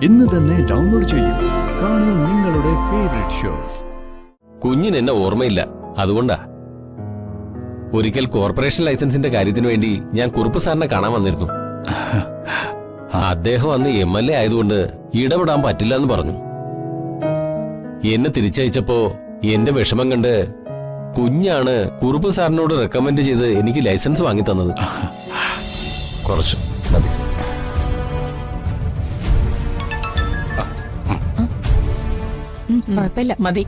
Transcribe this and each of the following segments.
ഇന്ന് തന്നെ ഡൗൺലോഡ് ചെയ്യൂ. കാണൂ നിങ്ങളുടെ ഫേവറേറ്റ് ഷോസ്. കുഞ്ഞിന് എന്നെ ഓർമ്മയില്ല, അതുകൊണ്ടാ. ഒരിക്കൽ കോർപ്പറേഷൻ ലൈസൻസിന്റെ കാര്യത്തിന് വേണ്ടി ഞാൻ കുറുപ്പ് സാറിനെ കാണാൻ വന്നിരുന്നു. അദ്ദേഹം അന്ന് MLA ആയതുകൊണ്ട് ഇടപെടാൻ പറ്റില്ല എന്ന് പറഞ്ഞു. എന്നെ തിരിച്ചയച്ചപ്പോ എന്റെ വിഷമം കണ്ട് കുഞ്ഞാണ് കുറുപ്പ് സാറിനോട് റെക്കമെൻഡ് ചെയ്ത് എനിക്ക് ലൈസൻസ് വാങ്ങി തന്നത്. കുറച്ച് മതി. കുഴപ്പമില്ല, മതി.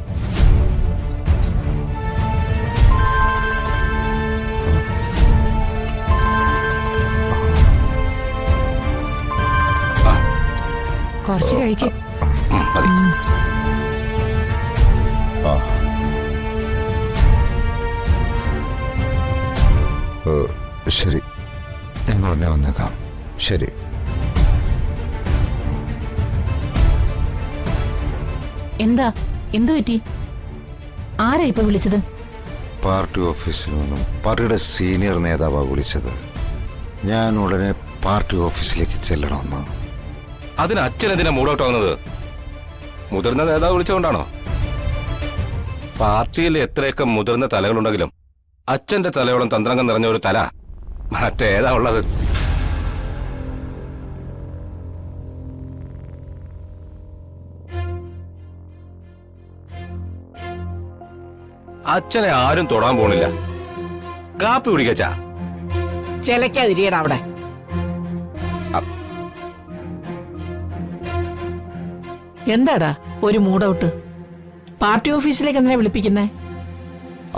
കുറച്ച് കഴിക്കും. മതി. ശരി, ഞങ്ങൾ ഉടനെ വന്നേക്കാം. ശരി. എന്താ, എന്തു പറ്റി? ആരാ ഇപ്പൊ വിളിച്ചത്? പാർട്ടി ഓഫീസിൽ നിന്നും പാർട്ടിയുടെ സീനിയർ നേതാവാണ് വിളിച്ചത്. ഞാൻ ഉടനെ പാർട്ടി ഓഫീസിലേക്ക് ചെല്ലണമെന്ന്. അതിന് അച്ഛൻ എന്തിനാ മൂടൗട്ട് ആവുന്നത്? മുതിർന്ന നേതാവ് വിളിച്ചുകൊണ്ടാണോ? പാർട്ടിയിൽ എത്രയൊക്കെ മുതിർന്ന തലകളുണ്ടെങ്കിലും അച്ഛന്റെ തലയോളം തന്ത്രങ്ങൾ നിറഞ്ഞ ഒരു തല മറ്റേതാ ഉള്ളത്? അച്ഛനെ ആരും തൊടാൻ പോണില്ല. കാപ്പി കുടിക്കച്ചാ. ചിലക്കാതിരിയടാ അവിടെ. എന്താടാ ഒരു മൂഡൌട്ട്? പാർട്ടി ഓഫീസിലേക്ക് എന്തിനാ വിളിപ്പിക്കുന്നേ?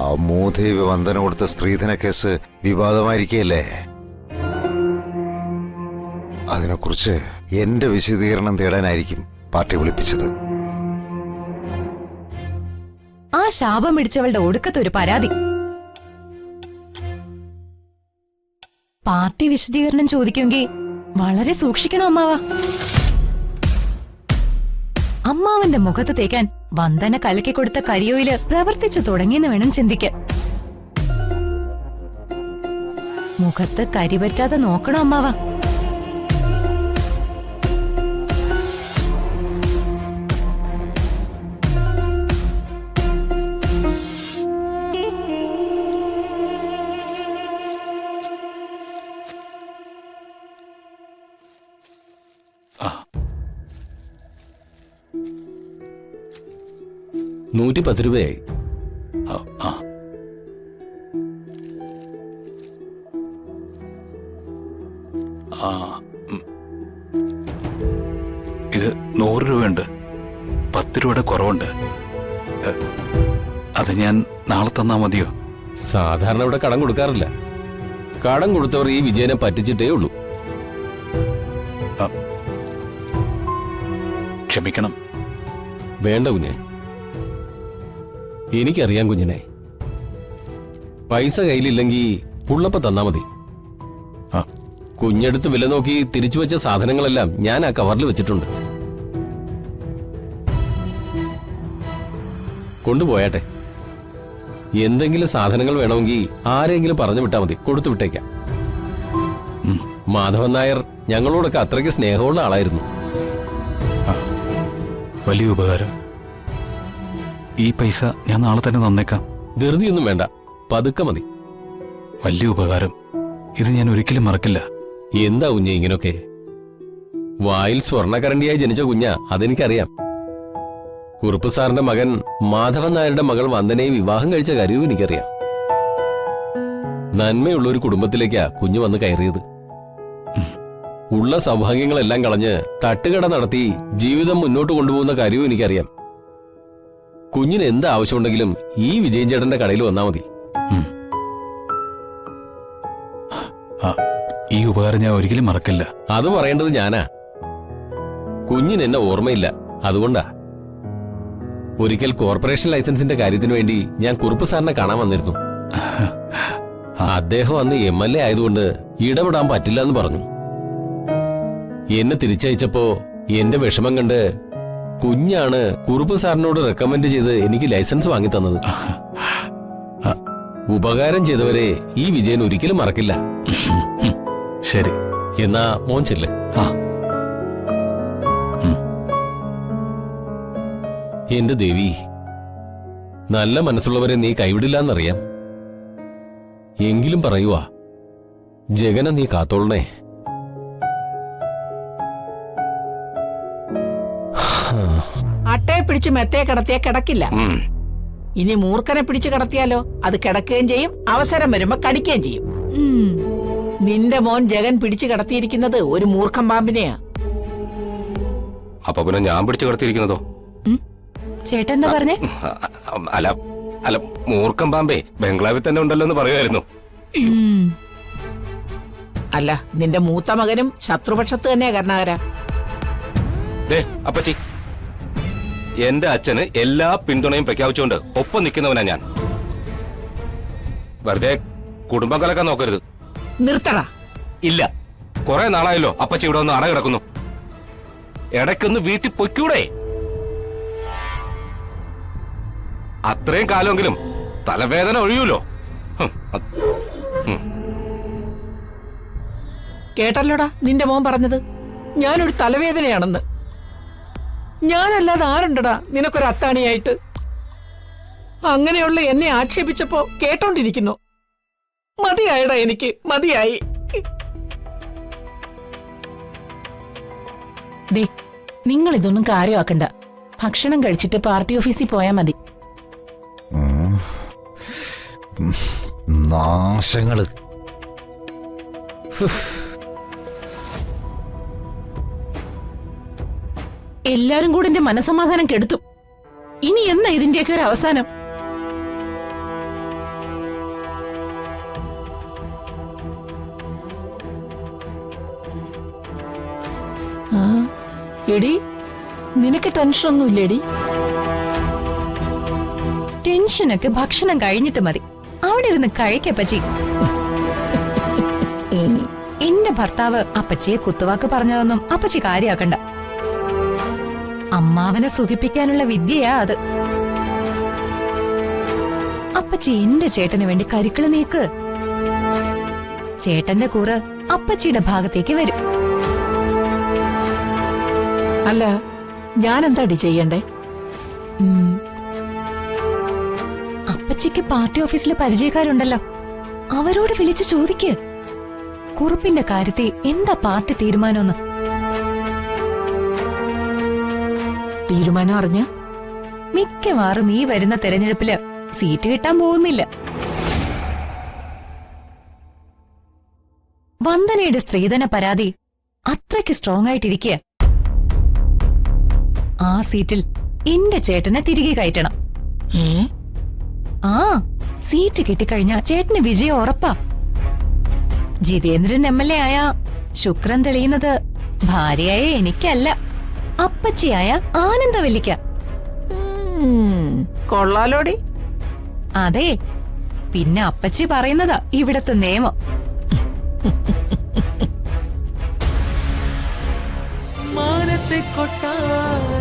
ആ മൂദേവി വന്ദന കൊടുത്ത സ്ത്രീധന കേസ് വിവാദമായിരിക്കല്ലേ. അതിനെക്കുറിച്ച് എന്റെ വിശദീകരണം തേടാനായിരിക്കും പാർട്ടി വിളിപ്പിച്ചത്. ആ ശാപം പിടിച്ചവളുടെ ഒടുക്കത്തൊരു പരാതി. പാർട്ടി വിശദീകരണം ചോദിക്കുമെങ്കിൽ വളരെ സൂക്ഷിക്കണം അമ്മാവ. അമ്മാവന്റെ മുഖത്ത് തേക്കാൻ വന്ദന കലക്കി കൊടുത്ത കരിയോയില് പ്രവർത്തിച്ചു തുടങ്ങിയെന്ന് വേണം ചിന്തിക്കാൻ. മുഖത്ത് കരിപറ്റാതെ നോക്കണം അമ്മാവ. $110 ഇത് 100 രൂപയുണ്ട്. 10 രൂപയുടെ കുറവുണ്ട്. അത് ഞാൻ നാളെ തന്നാ മതിയോ? സാധാരണ ഇവിടെ കടം കൊടുക്കാറില്ല. കടം കൊടുത്തവർ ഈ വിജയനെ പറ്റിച്ചിട്ടേ ഉള്ളൂ. ക്ഷമിക്കണം. വേണ്ട കുഞ്ഞെ, എനിക്കറിയാം കുഞ്ഞിനെ. പൈസ കയ്യിലില്ലെങ്കിൽ പുള്ളപ്പ തന്നാ മതി. കുഞ്ഞെടുത്ത് വില നോക്കി തിരിച്ചു വെച്ച സാധനങ്ങളെല്ലാം ഞാൻ ആ കവറിൽ വെച്ചിട്ടുണ്ട്. കൊണ്ടുപോയാട്ടെ. എന്തെങ്കിലും സാധനങ്ങൾ വേണമെങ്കിൽ ആരെങ്കിലും പറഞ്ഞു വിട്ടാ മതി, കൊടുത്തു വിട്ടേക്കാം. മാധവൻ നായർ ഞങ്ങളോടൊക്കെ അത്രയ്ക്ക് സ്നേഹമുള്ള ആളായിരുന്നു. വലിയ ഉപകാരം. ഈ പൈസ ഞാൻ നാളെ തന്നെ തന്നേക്കാം. ധൃതിയൊന്നും വേണ്ട, പതുക്കെ മതി. വലിയ ഉപകാരം. ഇത് ഞാൻ ഒരിക്കലും മറക്കില്ല. എന്താ കുഞ്ഞെ ഇങ്ങനൊക്കെ? വായിൽ സ്വർണ്ണക്കരണ്ടിയായി ജനിച്ച കുഞ്ഞാ, അതെനിക്കറിയാം. കുറുപ്പ് സാറിന്റെ മകൻ മാധവൻ നായരുടെ മകൾ വന്ദനയെ വിവാഹം കഴിച്ച കാര്യവും എനിക്കറിയാം. നന്മയുള്ള ഒരു കുടുംബത്തിലേക്കാ കുഞ്ഞു വന്ന് കയറിയത്. ഉള്ള സൗഭാഗ്യങ്ങളെല്ലാം കളഞ്ഞ് തട്ടുകട നടത്തി ജീവിതം മുന്നോട്ട് കൊണ്ടുപോകുന്ന കാര്യവും എനിക്കറിയാം. കുഞ്ഞിന് എന്ത് ആവശ്യമുണ്ടെങ്കിലും ഈ വിജയൻ ചേട്ടന്റെ കടയിൽ വന്നാ മതി. ഈ ഉപകാരം ഞാൻ ഒരിക്കലും മറക്കില്ല. അത് പറയേണ്ടത് ഞാനാ. കുഞ്ഞിന് എന്നെ ഓർമ്മയില്ല, അതുകൊണ്ടാ. ഒരിക്കൽ കോർപ്പറേഷൻ ലൈസൻസിന്റെ കാര്യത്തിന് വേണ്ടി ഞാൻ കുറുപ്പ് സാറിനെ കാണാൻ വന്നിരുന്നു. അദ്ദേഹം അന്ന് MLA ആയതുകൊണ്ട് ഇടപെടാൻ പറ്റില്ല എന്ന് പറഞ്ഞു. എന്നെ തിരിച്ചയച്ചപ്പോ എന്റെ വിഷമം കണ്ട് കുഞ്ഞാണ് കുറുപ്പ് സാറിനോട് റെക്കമെൻഡ് ചെയ്ത് എനിക്ക് ലൈസൻസ് വാങ്ങി തന്നത്. ഉപകാരം ചെയ്തവരെ ഈ വിജയൻ ഒരിക്കലും മറക്കില്ല. ശരി, എന്നാ മോൻ ചെല്ല്. ആ എന്റെ ദേവി, നല്ല മനസ്സുള്ളവരെ നീ കൈവിടില്ലെന്നറിയാം. എങ്കിലും പറയുവാ, ജഗനെ നീ കാത്തോളണേ. അട്ടയെ പിടിച്ച് മെത്തയെ കിടത്തിയാ കിടക്കില്ല. ഉം. ഇനി മൂർഖനെ പിടിച്ച് കിടത്തിയാലോ അത് കിടക്കുകയും ചെയ്യും, അവസരം വരുമ്പോ കടിക്കുകയും ചെയ്യും. ഉം. നിന്റെ മോൻ ജഗൻ പിടിച്ചു കിടത്തിയിരിക്കുന്നത് ഒരു മൂർഖൻ പാമ്പിനെയാ. അപ്പൊ പിന്നെ ഞാൻ പിടിച്ചു കിടത്തിയിരിക്കുന്നതോ? ചേട്ടൻ എന്താ പറഞ്ഞേ? അല്ല അല്ല, മൂർഖം പാമ്പേ ബംഗ്ലാവിൽ തന്നെ ഉണ്ടല്ലോ എന്ന് പറയുമായിരുന്നു. ഉം. അല്ല, നിന്റെ മൂത്ത മകനും ശത്രുപക്ഷത്ത് തന്നെയാ കരുണാകര. ദേ അപ്പച്ചി, എന്റെ അച്ഛന് എല്ലാ പിന്തുണയും പ്രഖ്യാപിച്ചുകൊണ്ട് ഒപ്പം നിൽക്കുന്നവനാ ഞാൻ. വെറുതെ കുടുംബം കലക്കാൻ നോക്കരുത്. നിർത്തടാ. ഇല്ല, കുറെ നാളായല്ലോ അപ്പച്ചി ഇവിടെ ഒന്ന് അട കിടക്കുന്നു. ഇടയ്ക്കൊന്ന് വീട്ടിൽ പൊയ്ക്കൂടെ? അത്രയും കാലമെങ്കിലും തലവേദന ഒഴിയൂലോ. കേട്ടല്ലോടാ നിന്റെ മോൻ പറഞ്ഞത്, ഞാനൊരു തലവേദനയാണെന്ന്. ഞാനല്ലാതെ ആരുണ്ടടാ നിനക്കൊരു അത്താണിയായിട്ട്? അങ്ങനെയുള്ള എന്നെ ആക്ഷേപിച്ചപ്പോ കേട്ടോണ്ടിരിക്കുന്നു. മതിയായടാ, എനിക്ക് മതിയായി. ദേ, നിങ്ങൾ ഇതൊന്നും കാര്യമാക്കണ്ട. ഭക്ഷണം കഴിച്ചിട്ട് പാർട്ടി ഓഫീസിൽ പോയാൽ മതി. നാശങ്ങള്. എല്ലാരും കൂടെ എന്റെ മനസമാധാനം കെടുത്തും. ഇനി എന്നാ ഇതിന്റെയൊക്കെ ഒരു അവസാനം? എടി, നിനക്ക് ടെൻഷനൊന്നുമില്ലേടി? ടെൻഷനൊക്കെ ഭക്ഷണം കഴിഞ്ഞിട്ട് മതി. അവിടെ ഇരുന്ന് കഴിക്കപ്പച്ചി. എന്റെ ഭർത്താവ് അപ്പച്ചിയെ കുത്തുവാക്ക് പറഞ്ഞതൊന്നും അപ്പച്ചി കാര്യാക്കണ്ട. അമ്മാവനെ സുഖിപ്പിക്കാനുള്ള വിദ്യയാ അത്. അപ്പച്ചി എന്റെ ചേട്ടന് വേണ്ടി കരുക്കള് നീക്ക്. ചേട്ടന്റെ കൂറ് അപ്പച്ചിയുടെ ഭാഗത്തേക്ക് വരും. അല്ല, ഞാൻ എന്താടി ചെയ്യണ്ടേ? അപ്പച്ചിക്ക് പാർട്ടി ഓഫീസിലെ പരിചയക്കാരുണ്ടല്ലോ, അവരോട് വിളിച്ച് ചോദിക്ക് കുറുപ്പിന്റെ കാര്യത്തിൽ എന്താ പാർട്ടി തീരുമാനമെന്ന്. തീരുമാനം അറിഞ്ഞ മിക്കവാറും ഈ വരുന്ന തെരഞ്ഞെടുപ്പില് സീറ്റ് കിട്ടാൻ പോകുന്നില്ല. വന്ദനയുടെ സ്ത്രീധന പരാതി അത്രയ്ക്ക് സ്ട്രോങ് ആയിട്ടിരിക്കുക. ആ സീറ്റിൽ എന്റെ ചേട്ടനെ തിരികെ കയറ്റണം. ആ സീറ്റ് കിട്ടിക്കഴിഞ്ഞാ ചേട്ടന് വിജയം ഉറപ്പാ. ജിതേന്ദ്രൻ MLA ആയ ശുക്രൻ തെളിയുന്നത് ഭാര്യയായ എനിക്കല്ല, അപ്പച്ചിയായ ആനന്ദവല്ലിക്ക. കൊള്ളാലോടി. അതെ, പിന്നെ അപ്പച്ചി പറയുന്നതാ ഇവിടത്തെ നിയമം. മാനത്തെ കൊട്ടാരം